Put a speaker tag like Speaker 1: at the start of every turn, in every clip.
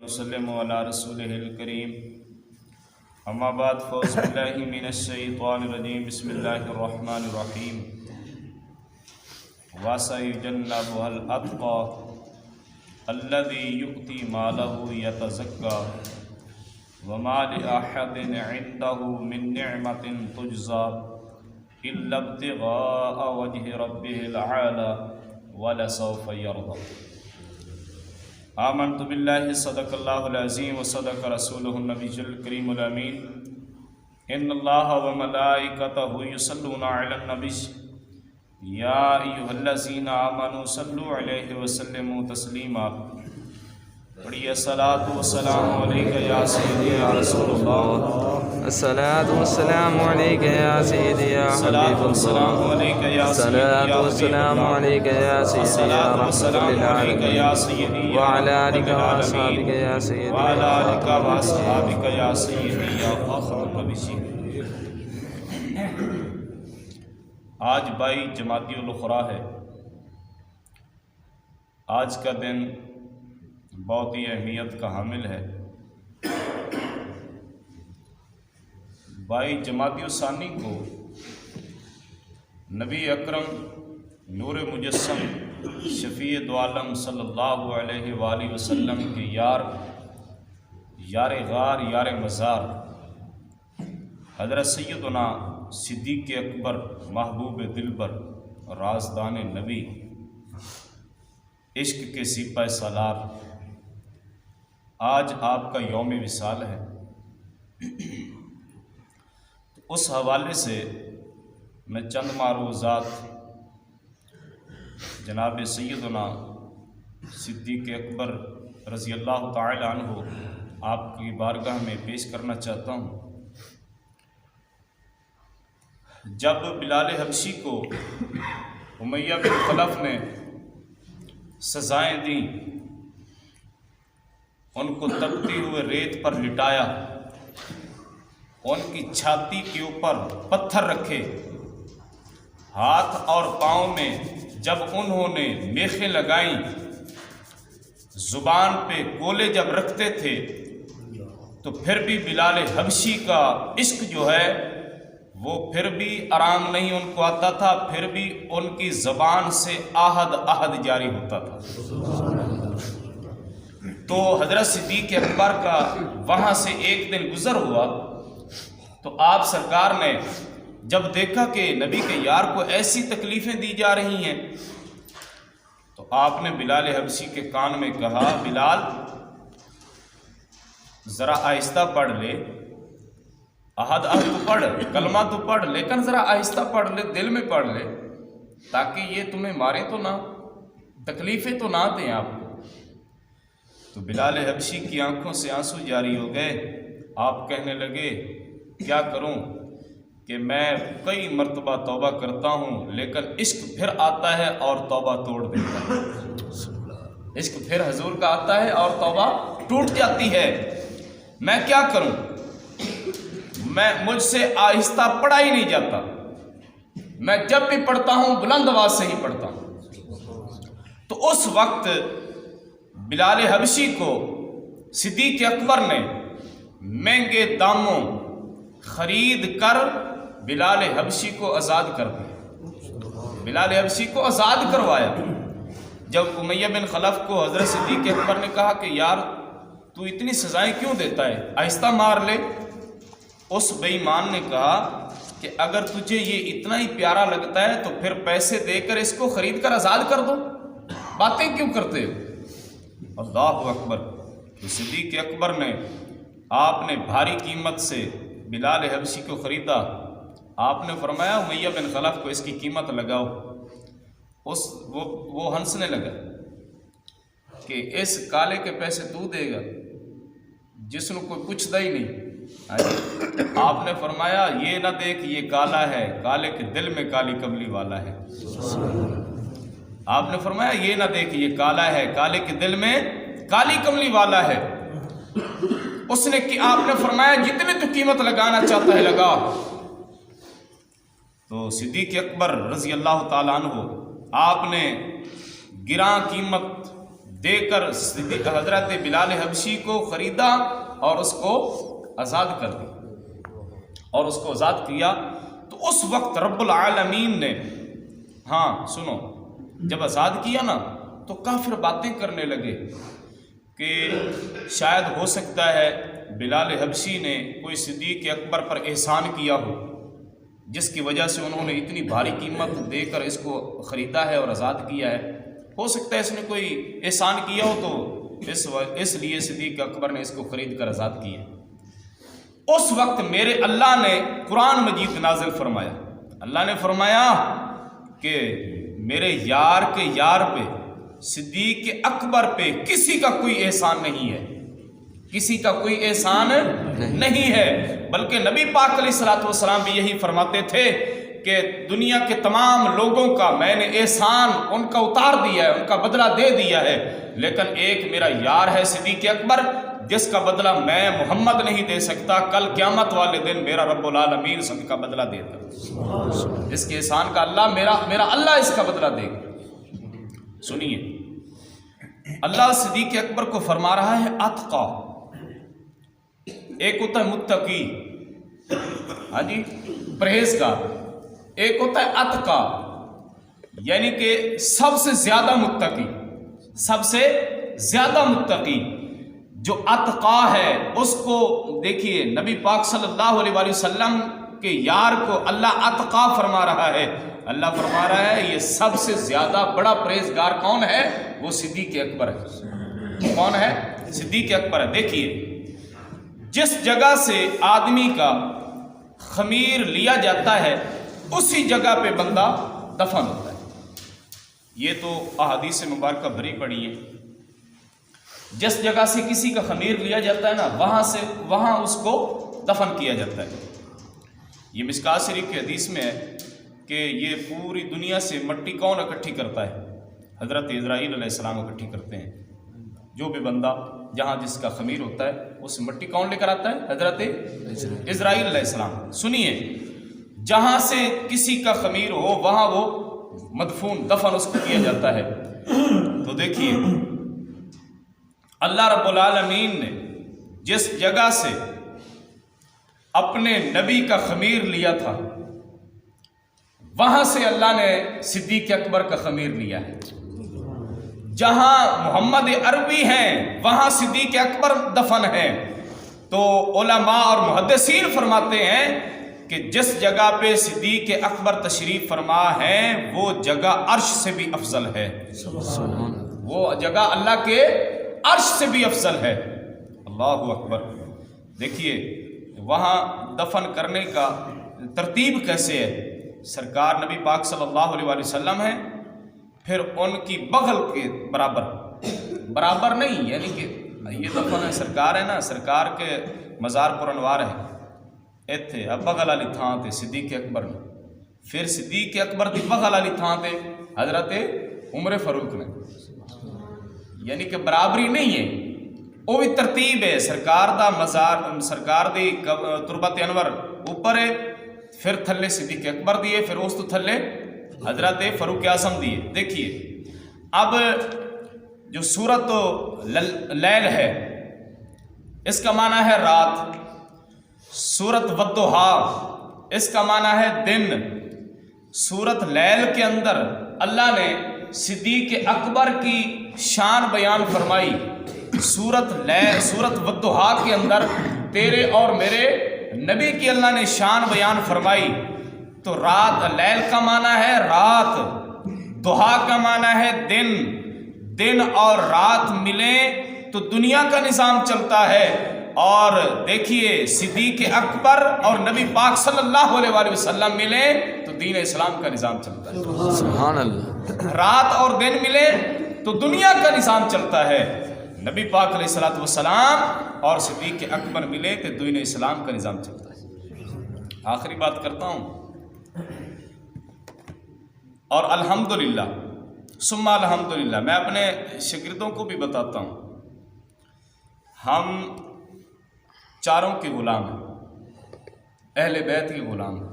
Speaker 1: وسلم علی رسولہ الکریم اما بعد فاعوذ باللہ من الشیطان الرجیم بسم اللہ الرحمن الرحیم وسیجنبها الاتقی الذی یؤتی مالہ یتزکی وما لأحد عنده من نعمة تجزى إلا ابتغاء وجه ربه الأعلى ولسوف يرضى آمنت بالله صدق الله العظيم وصدق رسوله النبي الكريم الأمين إن الله وملائكته يصلون على النبي يا أيها الذين آمنوا صلوا عليه وسلموا تسليما پڑھیے الصلاۃ والسلام علیک یا سیدی یا رسول اللہ
Speaker 2: الصلاۃ والسلام علیک یا سیدی یا حبیب اللہ الصلاۃ والسلام علیک یا سیدی یا رحمۃ للعالمین وعلی آلک واصحابک یا سیدی
Speaker 1: وعلی آلک واصحابک یا سیدی یا فخر النبیین۔ آج 22 جمادی الاخری ہے۔ آج کا دن بہت ہی اہمیت کا حامل ہے۔ 22 جمادی الثانی کو نبی اکرم نور مجسم شفیع دو عالم صلی اللہ علیہ وآلہ وسلم کے یار غار یار مزار حضرت سیدنا صدیق اکبر محبوب دلبر رازدان نبی عشق کے سپہ سالار، آج آپ کا یوم وصال ہے۔ اس حوالے سے میں چند معروضات جناب سیدنا صدیق اکبر رضی اللہ تعالی عنہ آپ کی بارگاہ میں پیش کرنا چاہتا ہوں۔ جب بلال حبشی کو امیہ بن خلف نے سزائیں دیں، ان کو تپتی ہوئے ریت پر لٹایا، ان کی چھاتی کے اوپر پتھر رکھے، ہاتھ اور پاؤں میں جب انہوں نے میخیں لگائیں، زبان پہ گولے جب رکھتے تھے، تو پھر بھی بلال حبشی کا عشق جو ہے وہ پھر بھی آرام نہیں ان کو آتا تھا، پھر بھی ان کی زبان سے آہد جاری ہوتا تھا۔ تو حضرت صدیق اکبر کا وہاں سے ایک دن گزر ہوا تو آپ سرکار نے جب دیکھا کہ نبی کے یار کو ایسی تکلیفیں دی جا رہی ہیں، تو آپ نے بلال حبشی کے کان میں کہا، بلال ذرا آہستہ پڑھ لے، عہد تو پڑھ، کلمہ تو پڑھ، لیکن ذرا آہستہ پڑھ لے، دل میں پڑھ لے، تاکہ یہ تمہیں مارے تو نہ، تکلیفیں تو نہ دیں آپ کو۔ تو بلال حبشی کی آنکھوں سے آنسو جاری ہو گئے۔ آپ کہنے لگے، کیا کروں کہ میں کئی مرتبہ توبہ کرتا ہوں، لیکن عشق پھر آتا ہے اور توبہ توڑ دیتا ہے۔ عشق پھر حضور کا آتا ہے اور توبہ ٹوٹ جاتی ہے، میں کیا کروں؟ مجھ سے آہستہ پڑھا ہی نہیں جاتا، میں جب بھی پڑھتا ہوں بلند آواز سے ہی پڑھتا ہوں۔ تو اس وقت بلال حبشی کو صدیق اکبر نے مہنگے داموں خرید کر بلال حبشی کو آزاد کر دیا، بلال حبشی کو آزاد کروایا۔ جب امیہ بن خلف کو حضرت صدیق اکبر نے کہا کہ یار تو اتنی سزائیں کیوں دیتا ہے، آہستہ مار لے، اس بے ایمان نے کہا کہ اگر تجھے یہ اتنا ہی پیارا لگتا ہے تو پھر پیسے دے کر اس کو خرید کر آزاد کر دو، باتیں کیوں کرتے ہو؟ اللہ اکبر۔ تو صدیق اکبر نے آپ نے بھاری قیمت سے بلال حبشی کو خریدا۔ آپ نے فرمایا امیہ بن خلف کو اس کی قیمت لگاؤ۔ وہ ہنسنے لگا کہ اس کالے کے پیسے تو دے گا جس نے کوئی پوچھتا ہی نہیں۔ آپ نے فرمایا یہ نہ دیکھ یہ کالا ہے، کالے کے دل میں کالی کملی والا ہے۔ آپ نے فرمایا یہ نہ دیکھ یہ کالا ہے، کالے کے دل میں کالی کملی والا ہے۔ اس نے کہ آپ نے فرمایا جتنے تو قیمت لگانا چاہتا ہے لگا۔ تو صدیق اکبر رضی اللہ تعالیٰ عنہ آپ نے گراں قیمت دے کر حضرت بلال حبشی کو خریدا اور اس کو آزاد کر دیا اور اس کو آزاد کیا. تو اس وقت رب العالمین نے سنو جب آزاد کیا نا تو کافر باتیں کرنے لگے کہ شاید ہو سکتا ہے بلال حبشی نے کوئی صدیق اکبر پر احسان کیا ہو جس کی وجہ سے انہوں نے اتنی بھاری قیمت دے کر اس کو خریدا ہے اور آزاد کیا ہے. ہو سکتا ہے اس نے کوئی احسان کیا ہو تو اس لیے صدیق اکبر نے اس کو خرید کر آزاد کیا. اس وقت میرے اللہ نے قرآن مجید نازل فرمایا. اللہ نے فرمایا کہ میرے یار کے یار پہ صدیق اکبر پہ کسی کا کوئی احسان نہیں ہے, کسی کا کوئی احسان نہیں ہے, بلکہ نبی پاک علیہ الصلوۃ والسلام بھی یہی فرماتے تھے کہ دنیا کے تمام لوگوں کا میں نے احسان ان کا اتار دیا ہے, ان کا بدلہ دے دیا ہے, لیکن ایک میرا یار ہے صدیق اکبر جس کا بدلہ میں محمد نہیں دے سکتا. کل قیامت والے دن میرا رب العالمین اس کا بدلہ دے گا. اس کے احسان کا اللہ میرا اللہ اس کا بدلہ دے گا. سنیے, اللہ صدیق اکبر کو فرما رہا ہے اتقا. ایک ہوتا ہے متقی, پرہیزگار, ایک ہوتا ہے اتقا یعنی کہ سب سے زیادہ متقی, سب سے زیادہ متقی. جو اتقا ہے اس کو دیکھیے نبی پاک صلی اللہ علیہ وآلہ وسلم کے یار کو اللہ اتقا فرما رہا ہے. اللہ فرما رہا ہے یہ سب سے زیادہ بڑا پرہیزگار کون ہے؟ وہ صدیق اکبر ہے. کون ہے؟ صدیق اکبر ہے. دیکھیے جس جگہ سے آدمی کا خمیر لیا جاتا ہے اسی جگہ پہ بندہ دفن ہوتا ہے. یہ تو احادیث مبارکہ بھری پڑی ہے. جس جگہ سے کسی کا خمیر لیا جاتا ہے نا وہاں اس کو دفن کیا جاتا ہے. یہ مشکوٰۃ شریف کی حدیث میں ہے کہ یہ پوری دنیا سے مٹی کون اکٹھی کرتا ہے؟ حضرت اسرائیل علیہ السلام اکٹھی کرتے ہیں. جو بھی بندہ جہاں جس کا خمیر ہوتا ہے اس مٹی کون لے کر آتا ہے؟ حضرت اسرائیل علیہ السلام. سنیے, جہاں سے کسی کا خمیر ہو وہاں وہ مدفون دفن اس کو کیا جاتا ہے. تو دیکھیے اللہ رب العالمین نے جس جگہ سے اپنے نبی کا خمیر لیا تھا وہاں سے اللہ نے صدیق اکبر کا خمیر لیا ہے. جہاں محمد عربی ہیں وہاں صدیق اکبر دفن ہیں. تو علماء اور محدثین فرماتے ہیں کہ جس جگہ پہ صدیق اکبر تشریف فرما ہے وہ جگہ عرش سے بھی افضل ہے. وہ جگہ اللہ کے عرش سے بھی افضل ہے. اللہ اکبر. دیکھیے وہاں دفن کرنے کا ترتیب کیسے ہے. سرکار نبی پاک صلی اللہ علیہ وآلہ وسلم ہیں, پھر ان کی بغل کے برابر نہیں, یعنی کہ یہ دفن ہے سرکار ہے نا, سرکار کے مزار پر انوار ہے ایتھے اب بغل والی تھان تے صدیق اکبر نے, پھر صدیق اکبر دی بغل والی تھان تے حضرت عمر فاروق نے, یعنی کہ برابری نہیں ہے. وہ بھی ترتیب ہے. سرکار دا مزار سرکار دی تربت انور اوپر ہے, پھر تھلے صدیق اکبر دیے, پھر اس تو تھلے حضرت فاروق اعظم دیے. دیکھیے اب جو سورت لیل ہے اس کا معنی ہے رات, سورت والضحیٰ اس کا معنی ہے دن. سورت لیل کے اندر اللہ نے صدیق اکبر کی شان بیان فرمائی. سورت والضحیٰ کے اندر تیرے اور میرے نبی کی اللہ نے شان بیان فرمائی. تو رات, لیل کا معنی ہے رات, ضحیٰ کا معنی ہے دن. دن اور رات ملیں تو دنیا کا نظام چلتا ہے. اور دیکھیے صدیق اکبر اور نبی پاک صلی اللہ علیہ وآلہ وسلم ملیں تو دین اسلام کا نظام چلتا ہے.
Speaker 2: سبحان اللہ.
Speaker 1: رات اور دن ملے تو دنیا کا نظام چلتا ہے. نبی پاک علیہ الصلوۃ والسلام اور صدیق اکبر ملے تو دین اسلام کا نظام چلتا ہے. آخری بات کرتا ہوں, اور الحمدللہ ثم الحمدللہ میں اپنے شاگردوں کو بھی بتاتا ہوں, ہم چاروں کے غلام ہیں, اہل بیت کے غلام ہیں,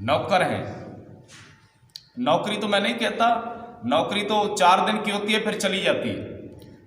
Speaker 1: نوکر ہیں. نوکری تو میں نہیں کہتا, نوکری تو 4 دن کی ہوتی ہے پھر چلی جاتی ہے.